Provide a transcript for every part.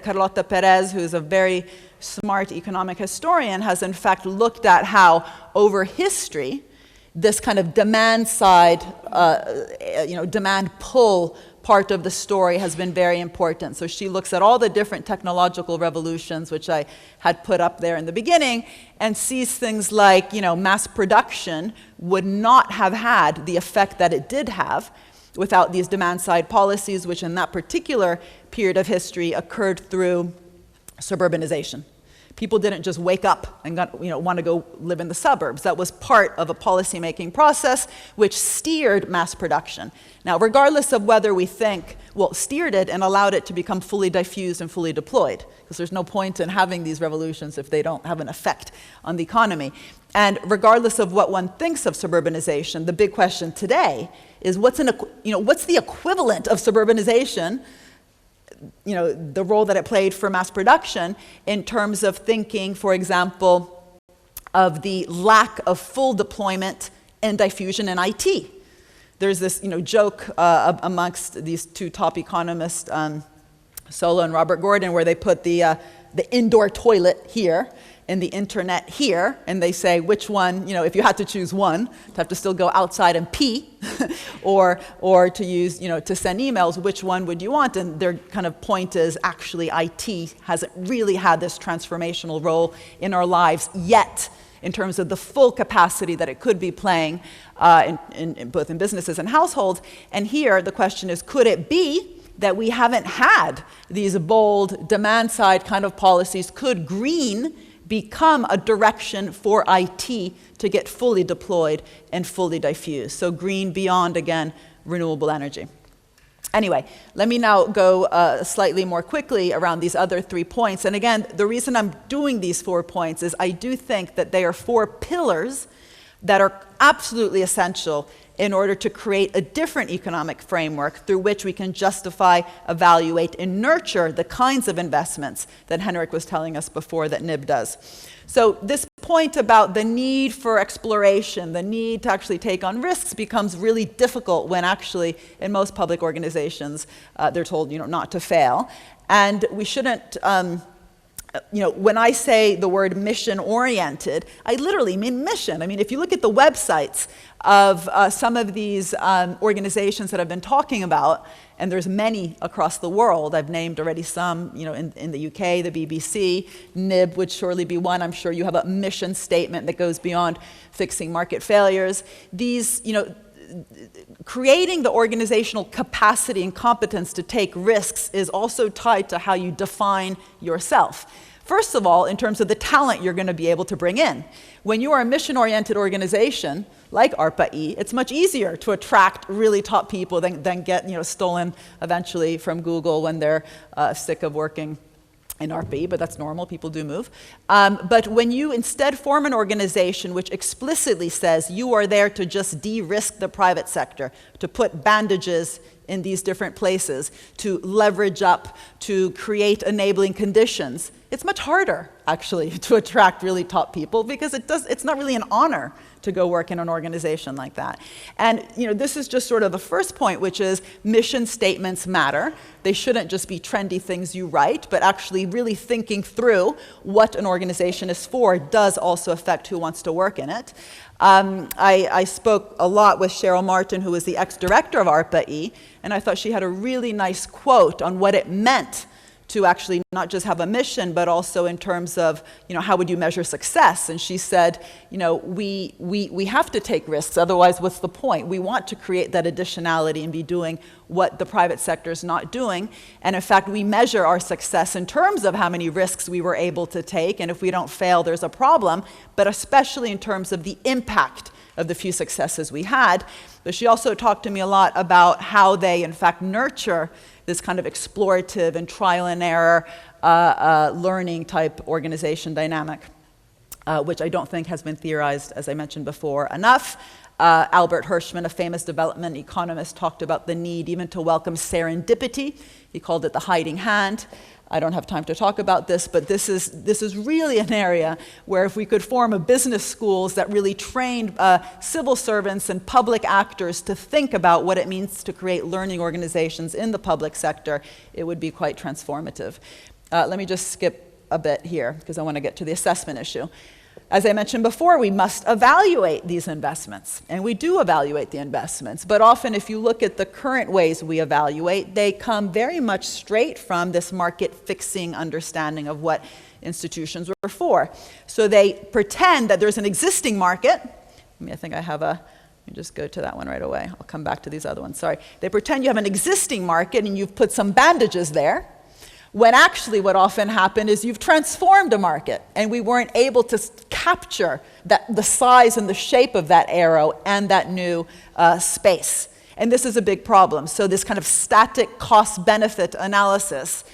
Carlota Perez, who's a very smart economic historian, has in fact looked at how over history, this kind of demand side, demand pull part of the story has been very important. So she looks at all the different technological revolutions, which I had put up there in the beginning, and sees things like, mass production would not have had the effect that it did have without these demand-side policies, which in that particular period of history occurred through suburbanization. People didn't just wake up and want to go live in the suburbs. That was part of a policy-making process which steered mass production. Now, regardless of whether we think, steered it and allowed it to become fully diffused and fully deployed, because there's no point in having these revolutions if they don't have an effect on the economy. And regardless of what one thinks of suburbanization, the big question today is what's the equivalent of suburbanization, the role that it played for mass production in terms of thinking, for example, of the lack of full deployment and diffusion in IT. There's this, joke amongst these two top economists, Solow and Robert Gordon, where they put the indoor toilet here and the internet here, and they say which one, if you had to choose one, to have to still go outside and pee, or to use, to send emails, which one would you want? And their kind of point is actually IT hasn't really had this transformational role in our lives yet, in terms of the full capacity that it could be playing in both in businesses and households. And here the question is, could it be that we haven't had these bold demand-side kind of policies? Could green become a direction for IT to get fully deployed and fully diffused? So green beyond, again, renewable energy. Anyway, let me now go slightly more quickly around these other 3 points. And again, the reason I'm doing these 4 points is I do think that they are 4 pillars that are absolutely essential in order to create a different economic framework through which we can justify, evaluate, and nurture the kinds of investments that Henrik was telling us before that NIB does. So this point about the need for exploration, the need to actually take on risks, becomes really difficult when actually in most public organizations they're told not to fail. And we shouldn't when I say the word mission-oriented, I literally mean mission. I mean, if you look at the websites of some of these organizations that I've been talking about, and there's many across the world, I've named already some, in the UK, the BBC, NIB would surely be one. I'm sure you have a mission statement that goes beyond fixing market failures. These, creating the organizational capacity and competence to take risks is also tied to how you define yourself. First of all, in terms of the talent you're going to be able to bring in. When you are a mission-oriented organization like ARPA-E, it's much easier to attract really top people than get stolen eventually from Google when they're sick of working in ARPA-E, but that's normal, people do move. But when you instead form an organization which explicitly says you are there to just de-risk the private sector, to put bandages in these different places, to leverage up, to create enabling conditions, it's much harder, actually, to attract really top people because it's not really an honor to go work in an organization like that. And this is just sort of the first point, which is mission statements matter. They shouldn't just be trendy things you write, but actually really thinking through what an organization is for does also affect who wants to work in it. I spoke a lot with Cheryl Martin, who was the ex-director of ARPA-E, and I thought she had a really nice quote on what it meant to actually not just have a mission, but also in terms of, how would you measure success? And she said, we have to take risks, otherwise what's the point? We want to create that additionality and be doing what the private sector is not doing. And in fact, we measure our success in terms of how many risks we were able to take, and if we don't fail, there's a problem, but especially in terms of the impact of the few successes we had. But she also talked to me a lot about how they, in fact, nurture this kind of explorative and trial and error learning type organization dynamic, which I don't think has been theorized, as I mentioned before, enough. Albert Hirschman, a famous development economist, talked about the need even to welcome serendipity. He called it the hiding hand. I don't have time to talk about this, but this is really an area where if we could form a business schools that really trained civil servants and public actors to think about what it means to create learning organizations in the public sector, it would be quite transformative. Let me just skip a bit here because I want to get to the assessment issue. As I mentioned before, we must evaluate these investments, and we do evaluate the investments, but often if you look at the current ways we evaluate, they come very much straight from this market-fixing understanding of what institutions were for. So they pretend that there's an existing market. I think I have a, let me just go to that one right away. I'll come back to these other ones, sorry. They pretend you have an existing market and you've put some bandages there, when actually what often happened is you've transformed a market, and we weren't able to capture the size and the shape of that arrow and that new space. And this is a big problem. So this kind of static cost-benefit analysis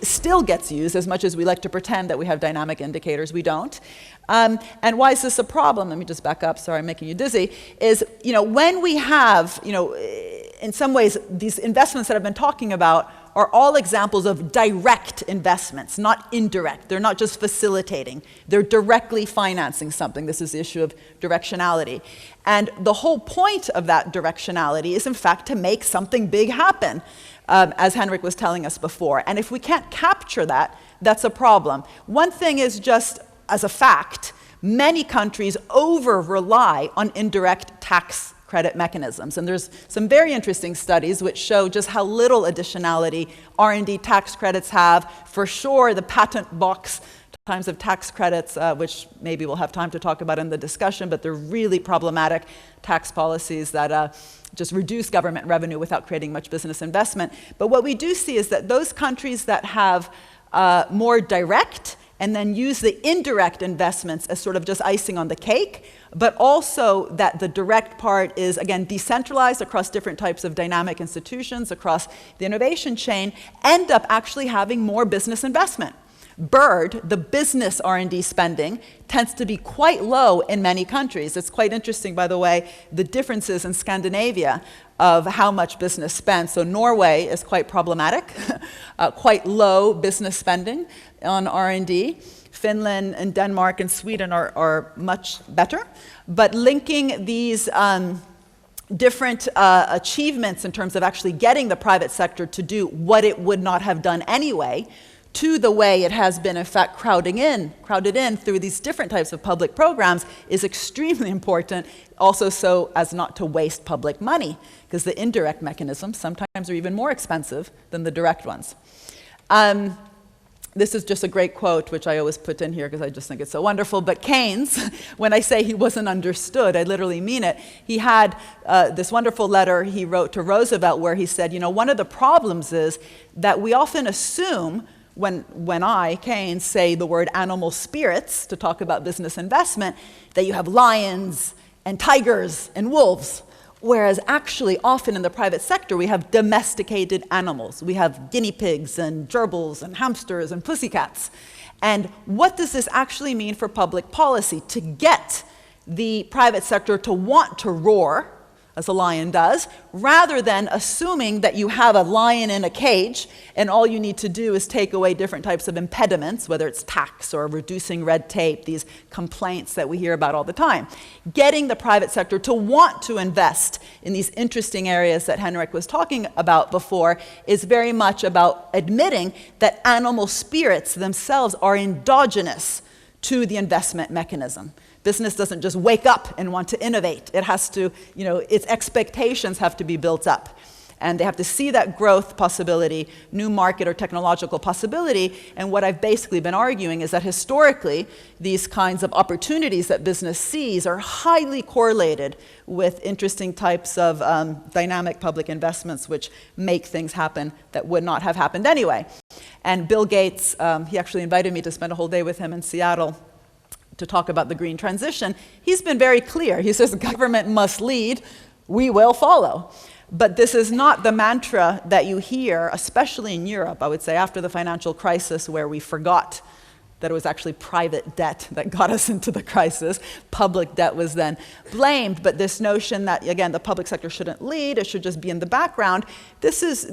still gets used, as much as we like to pretend that we have dynamic indicators, we don't. And why is this a problem? Let me just back up, sorry, I'm making you dizzy, is, when we have, in some ways, these investments that I've been talking about are all examples of direct investments, not indirect. They're not just facilitating. They're directly financing something. This is the issue of directionality. And the whole point of that directionality is, in fact, to make something big happen, as Henrik was telling us before. And if we can't capture that, that's a problem. One thing is just, as a fact, many countries over-rely on indirect tax credit mechanisms. And there's some very interesting studies which show just how little additionality R&D tax credits have. For sure, the patent box times of tax credits, which maybe we'll have time to talk about in the discussion, but they're really problematic tax policies that just reduce government revenue without creating much business investment. But what we do see is that those countries that have more direct and then use the indirect investments as sort of just icing on the cake, but also that the direct part is, again, decentralized across different types of dynamic institutions, across the innovation chain, end up actually having more business investment. BIRD, the business R&D spending, tends to be quite low in many countries. It's quite interesting, by the way, the differences in Scandinavia of how much business spends. So Norway is quite problematic, quite low business spending on R&D. Finland and Denmark and Sweden are much better. But linking these different achievements in terms of actually getting the private sector to do what it would not have done anyway, to the way it has been, in fact, crowded in through these different types of public programs is extremely important, also so as not to waste public money, because the indirect mechanisms sometimes are even more expensive than the direct ones. This is just a great quote, which I always put in here because I just think it's so wonderful. But Keynes, when I say he wasn't understood, I literally mean it. He had this wonderful letter he wrote to Roosevelt where he said, one of the problems is that we often assume when I, Keynes, say the word animal spirits to talk about business investment, that you have lions and tigers and wolves. Whereas actually, often in the private sector, we have domesticated animals. We have guinea pigs and gerbils and hamsters and pussycats. And what does this actually mean for public policy? To get the private sector to want to roar, as a lion does, rather than assuming that you have a lion in a cage and all you need to do is take away different types of impediments, whether it's tax or reducing red tape, these complaints that we hear about all the time. Getting the private sector to want to invest in these interesting areas that Henrik was talking about before is very much about admitting that animal spirits themselves are endogenous to the investment mechanism. Business doesn't just wake up and want to innovate. It has to, its expectations have to be built up. And they have to see that growth possibility, new market or technological possibility. And what I've basically been arguing is that historically, these kinds of opportunities that business sees are highly correlated with interesting types of dynamic public investments which make things happen that would not have happened anyway. And Bill Gates, he actually invited me to spend a whole day with him in Seattle to talk about the green transition. He's been very clear. He says government must lead, we will follow. But this is not the mantra that you hear, especially in Europe, I would say, after the financial crisis, where we forgot that it was actually private debt that got us into the crisis. Public debt was then blamed, but this notion that, again, the public sector shouldn't lead, it should just be in the background. This is,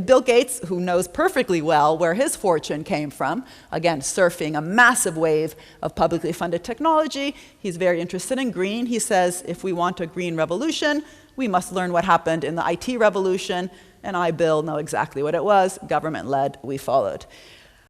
Bill Gates, who knows perfectly well where his fortune came from, again, surfing a massive wave of publicly funded technology. He's very interested in green. He says, if we want a green revolution, we must learn what happened in the IT revolution, and I, Bill, know exactly what it was. Government-led, we followed.